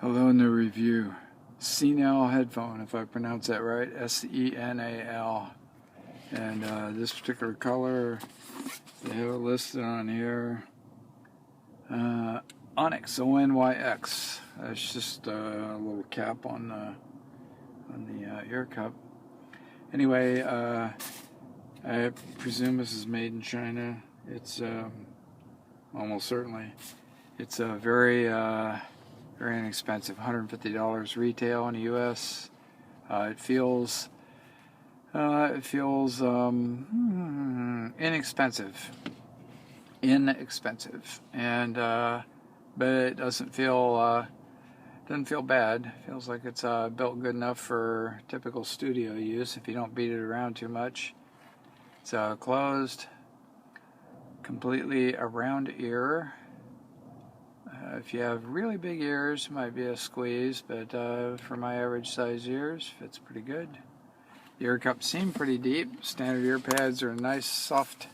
Hello, new review. Senal headphone, if I pronounce that right, S-E-N-A-L. And this particular color, they have it listed on here. Onyx, O-N-Y-X. That's just a little cap on the ear cup. Anyway, I presume this is made in China. It's almost certainly. It's a very inexpensive, $150 retail in the U.S. It feels inexpensive, and but it doesn't feel bad. It feels like it's built good enough for typical studio use if you don't beat it around too much. It's closed, completely around ear. If you have really big ears, it might be a squeeze, but for my average size ears, fits pretty good. The ear cups seem pretty deep. Standard ear pads are nice, soft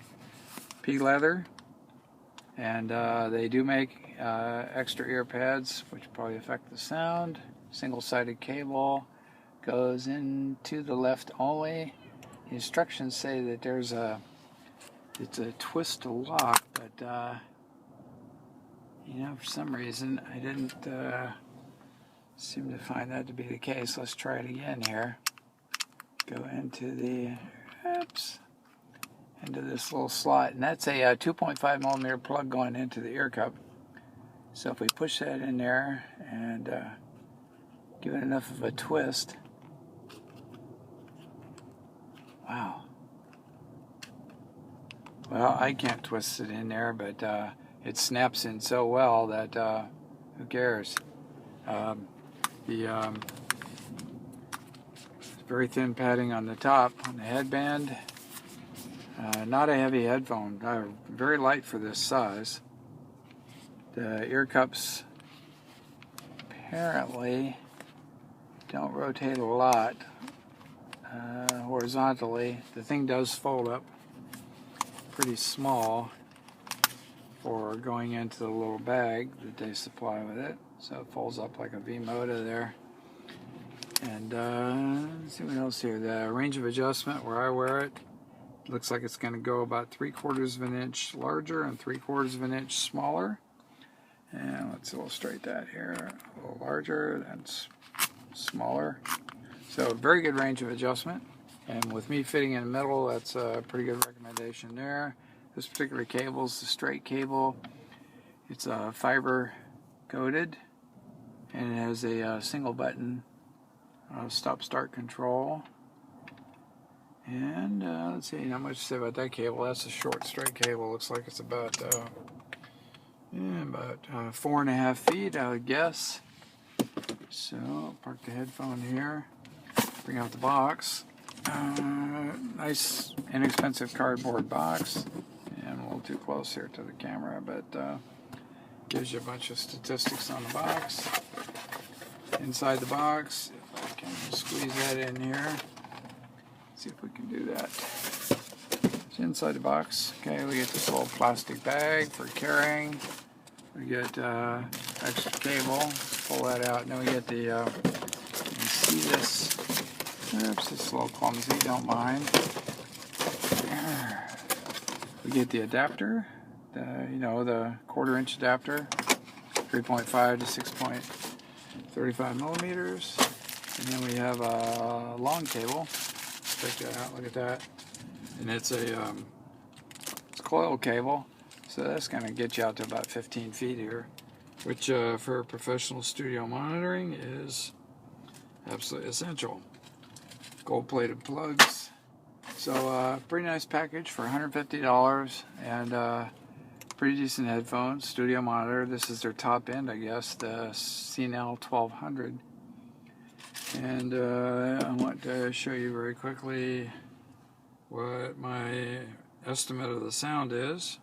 pea leather, and they do make extra ear pads, which probably affect the sound. Single-sided cable goes into the left only. The instructions say that it's a twist to lock, but you know, for some reason, I didn't seem to find that to be the case. Let's try it again here. Go into into this little slot, and that's a 2.5 millimeter plug going into the ear cup. So if we push that in there and give it enough of a twist, wow. Well, I can't twist it in there, but it snaps in so well that who cares? Very thin padding on the top on the headband. Not a heavy headphone. Very light for this size. The ear cups apparently don't rotate a lot horizontally. The thing does fold up pretty small for going into the little bag that they supply with it. So it folds up like a V-Moda there. And let's see what else here. The range of adjustment where I wear it looks like it's going to go about 3/4 of an inch larger and 3/4 of an inch smaller. And let's illustrate that here. A little larger and smaller. So very good range of adjustment. And with me fitting in the middle, that's a pretty good recommendation there. This particular cable is the straight cable. It's fiber coated, and it has a single button stop-start control. And let's see, not much to say about that cable. That's a short straight cable. Looks like it's about 4.5 feet, I would guess. So I'll park the headphone here. Bring out the box. Nice, inexpensive cardboard box. And a little too close here to the camera, but gives you a bunch of statistics on the box. Inside the box, if I can squeeze that in here. See if we can do that. It's inside the box. Okay, we get this little plastic bag for carrying. We get extra cable. Pull that out. And then we get the, you can see this. Oops, it's a little clumsy, don't mind. We get the adapter, the 1/4 inch adapter, 3.5 to 6.35 millimeters. And then we have a long cable. Check that out, look at that. And it's it's coil cable. So that's going to get you out to about 15 feet here, which for professional studio monitoring is absolutely essential. Gold-plated plugs. So pretty nice package for $150, and pretty decent headphones, studio monitor. This is their top end, I guess, the Senal 1200. And I want to show you very quickly what my estimate of the sound is,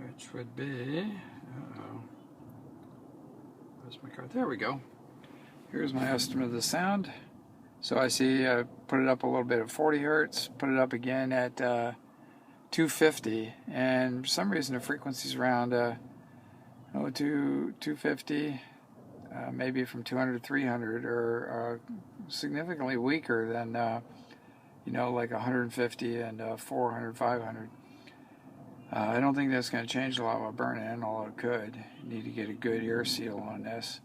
which would be, where's my card? There we go. Here's my estimate of the sound. So I see I put it up a little bit at 40 hertz, put it up again at 250, and for some reason the frequency's around 250, maybe from 200 to 300, or significantly weaker than like 150 and 400, 500. I don't think that's going to change a lot with burn-in, although it could. You need to get a good ear seal on this.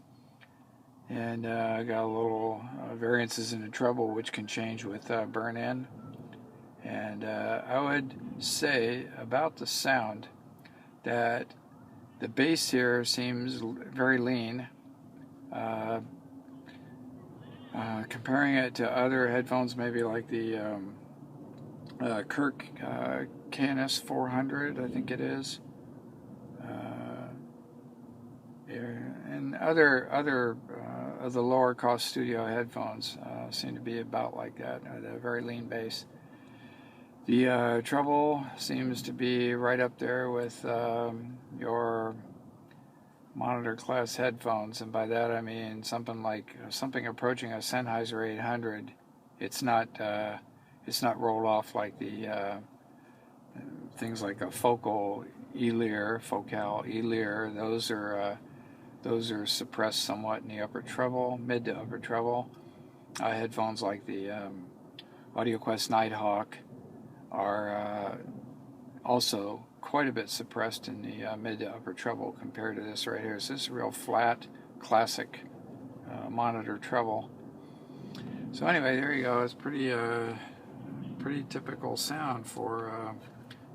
And I got a little variances in the treble, which can change with burn-in. And I would say about the sound that the bass here seems very lean. Comparing it to other headphones, maybe like the Kirk KNS 400, I think it is, and other of the lower cost studio headphones seem to be about like that. A very lean bass. The treble seems to be right up there with your monitor class headphones, and by that I mean something approaching a Sennheiser 800. It's not rolled off like the things like a Focal E-Lear. Those are suppressed somewhat in the upper treble, mid to upper treble. Headphones like the AudioQuest Nighthawk are also quite a bit suppressed in the mid to upper treble compared to this right here. So this is a real flat, classic monitor treble. So anyway, there you go. It's pretty typical sound for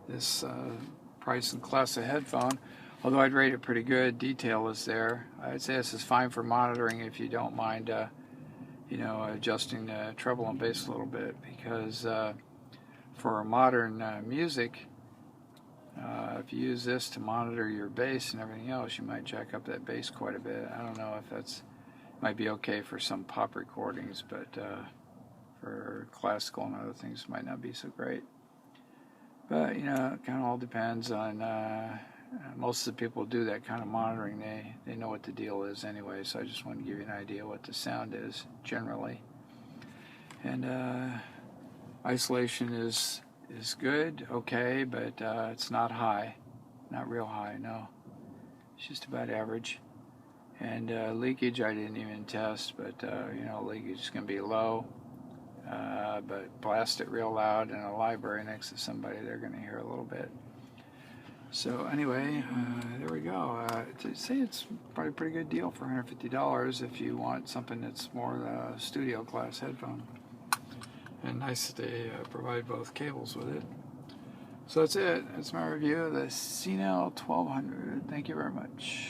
this price and class of headphone. Although I'd rate it pretty good. Detail is there. I'd say this is fine for monitoring if you don't mind, adjusting the treble and bass a little bit, because for modern music, if you use this to monitor your bass and everything else, you might jack up that bass quite a bit. I don't know if might be okay for some pop recordings, but for classical and other things, it might not be so great. But it kind of all depends on. Most of the people who do that kind of monitoring, they know what the deal is anyway. So I just want to give you an idea what the sound is generally. And isolation is good, okay, but it's not high, not real high. No, it's just about average. And leakage I didn't even test, but leakage is going to be low. But blast it real loud in a library next to somebody, they're going to hear a little bit. So anyway, there we go. To say it's probably a pretty good deal for $150 if you want something that's more studio class headphone. And nice that they provide both cables with it. So that's it. That's my review of the Senal 1200. Thank you very much.